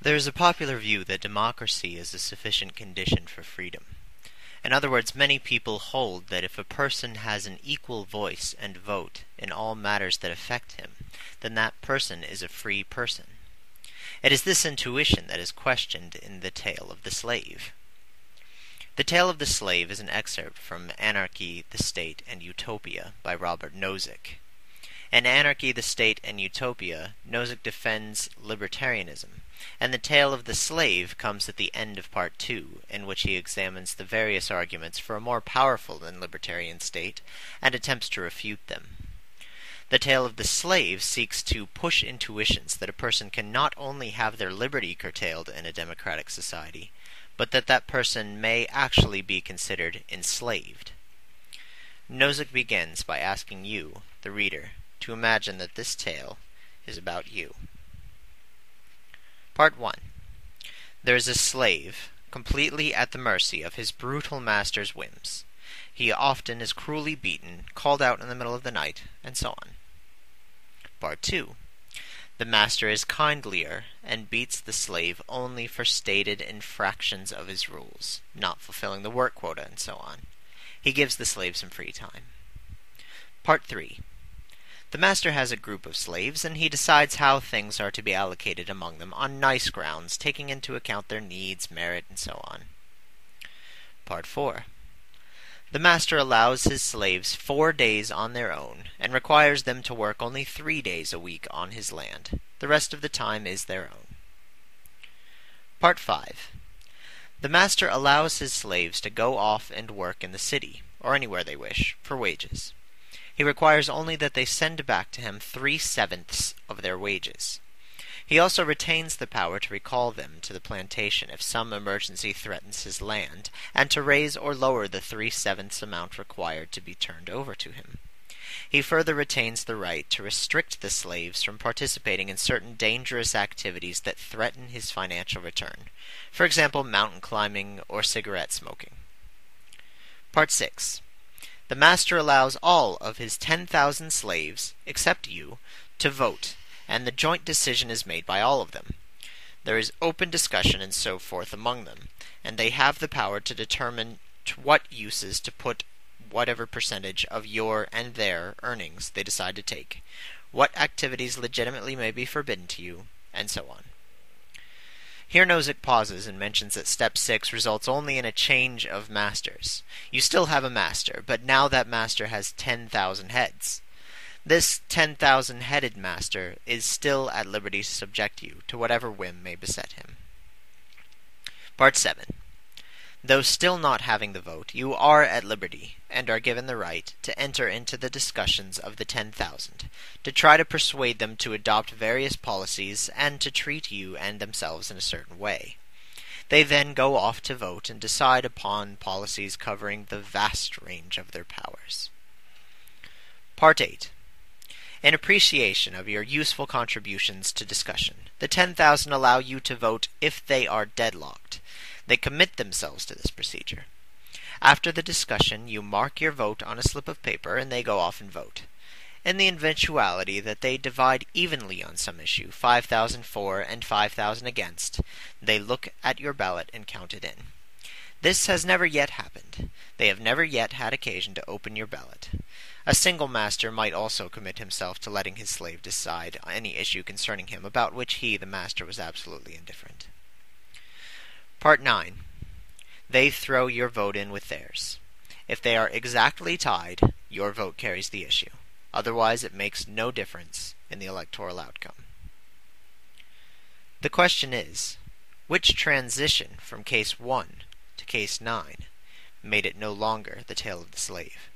There is a popular view that democracy is a sufficient condition for freedom. In other words, many people hold that if a person has an equal voice and vote in all matters that affect him, then that person is a free person. It is this intuition that is questioned in The Tale of the Slave. The Tale of the Slave is an excerpt from Anarchy, the State, and Utopia by Robert Nozick. In Anarchy, the State, and Utopia, Nozick defends libertarianism, and The Tale of the Slave comes at the end of Part 2, in which he examines the various arguments for a more powerful than libertarian state, and attempts to refute them. The Tale of the Slave seeks to push intuitions that a person can not only have their liberty curtailed in a democratic society, but that that person may actually be considered enslaved. Nozick begins by asking you, the reader, to imagine that this tale is about you. Part 1. There is a slave, completely at the mercy of his brutal master's whims. He often is cruelly beaten, called out in the middle of the night, and so on. Part 2. The master is kindlier, and beats the slave only for stated infractions of his rules, not fulfilling the work quota, and so on. He gives the slave some free time. Part 3. The master has a group of slaves, and he decides how things are to be allocated among them on nice grounds, taking into account their needs, merit, and so on. Part 4. The master allows his slaves 4 days on their own, and requires them to work only 3 days a week on his land. The rest of the time is their own. Part 5. The master allows his slaves to go off and work in the city, or anywhere they wish, for wages. He requires only that they send back to him 3/7 of their wages. He also retains the power to recall them to the plantation if some emergency threatens his land, and to raise or lower the 3/7 amount required to be turned over to him. He further retains the right to restrict the slaves from participating in certain dangerous activities that threaten his financial return, for example, mountain climbing or cigarette smoking. Part 6. The master allows all of his 10,000 slaves, except you, to vote, and the joint decision is made by all of them. There is open discussion and so forth among them, and they have the power to determine to what uses to put whatever percentage of your and their earnings they decide to take, what activities legitimately may be forbidden to you, and so on. Here Nozick pauses and mentions that Step 6 results only in a change of masters. You still have a master, but now that master has 10,000 heads. This 10,000-headed master is still at liberty to subject you to whatever whim may beset him. Part 7. Though still not having the vote, you are at liberty, and are given the right to enter into the discussions of the 10,000, to try to persuade them to adopt various policies, and to treat you and themselves in a certain way. They then go off to vote and decide upon policies covering the vast range of their powers. Part 8. In appreciation of your useful contributions to discussion, the 10,000 allow you to vote if they are deadlocked. They commit themselves to this procedure. After the discussion, you mark your vote on a slip of paper, and they go off and vote. In the eventuality that they divide evenly on some issue, 5,000 for and 5,000 against, they look at your ballot and count it in. This has never yet happened. They have never yet had occasion to open your ballot. A single master might also commit himself to letting his slave decide any issue concerning him about which he, the master, was absolutely indifferent. Part 9. They throw your vote in with theirs. If they are exactly tied, your vote carries the issue. Otherwise, it makes no difference in the electoral outcome. The question is, which transition from Case 1 to Case 9 made it no longer the tale of the slave?